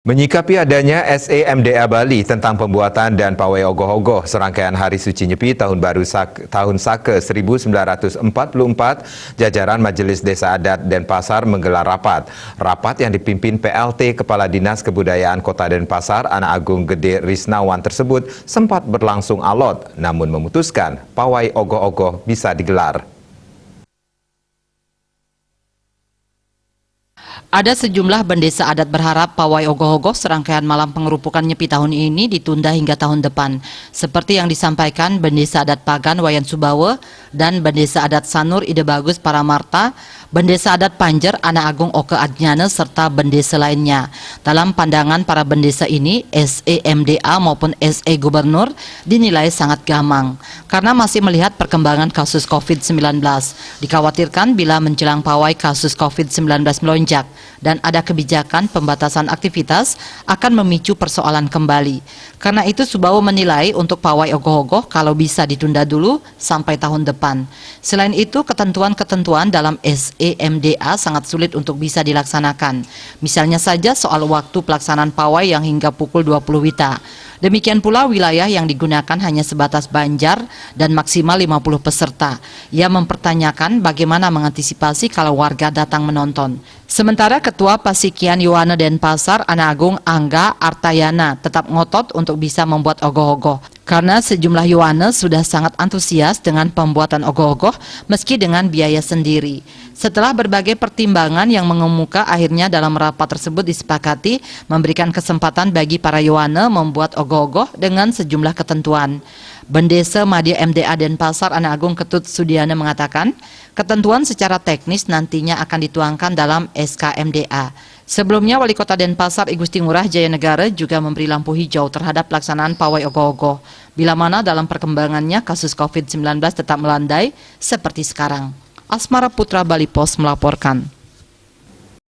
Menyikapi adanya SEMDA Bali tentang pembuatan dan pawai ogoh-ogoh serangkaian Hari Suci Nyepi Tahun Baru Tahun Saka 1944, jajaran Majelis Desa Adat Denpasar menggelar rapat. Rapat yang dipimpin PLT Kepala Dinas Kebudayaan Kota Denpasar, Anak Agung Gede Risnawan tersebut sempat berlangsung alot, namun memutuskan pawai ogoh-ogoh bisa digelar. Ada sejumlah bendesa adat berharap pawai ogoh-ogoh serangkaian malam pengerupukan Nyepi tahun ini ditunda hingga tahun depan. Seperti yang disampaikan Bendesa Adat Pagan Wayan Subawa dan Bendesa Adat Sanur Ide Bagus Paramarta, Bendesa Adat Panjer Anak Agung Oke Adnyana serta bendesa lainnya. Dalam pandangan para bendesa ini, SEMDA maupun SE Gubernur dinilai sangat gamang karena masih melihat perkembangan kasus COVID-19. Dikhawatirkan bila menjelang pawai kasus COVID-19 melonjak dan ada kebijakan pembatasan aktivitas akan memicu persoalan kembali. Karena itu Subawa menilai untuk pawai ogoh-ogoh kalau bisa ditunda dulu sampai tahun depan. Selain itu ketentuan-ketentuan dalam SEMDA sangat sulit untuk bisa dilaksanakan. Misalnya saja soal waktu pelaksanaan pawai yang hingga pukul 20 WITA. Demikian pula wilayah yang digunakan hanya sebatas Banjar dan maksimal 50 peserta. Ia mempertanyakan bagaimana mengantisipasi kalau warga datang menonton. Sementara Ketua Pasikian Yuwana Denpasar, Anak Agung Angga Artayana tetap ngotot untuk bisa membuat ogoh-ogoh. Karena sejumlah Yuwana sudah sangat antusias dengan pembuatan ogoh-ogoh meski dengan biaya sendiri. Setelah berbagai pertimbangan yang mengemuka, akhirnya dalam rapat tersebut disepakati memberikan kesempatan bagi para Yuwana membuat ogoh-ogoh dengan sejumlah ketentuan. Bendesa Madya MDA Denpasar Anak Agung Ketut Sudiana mengatakan, ketentuan secara teknis nantinya akan dituangkan dalam SKMDA. Sebelumnya, Wali Kota Denpasar I Gusti Ngurah Jaya Negara juga memberi lampu hijau terhadap pelaksanaan pawai ogoh-ogoh. Bila mana dalam perkembangannya kasus COVID-19 tetap melandai seperti sekarang. Asmara Putra Bali Pos melaporkan.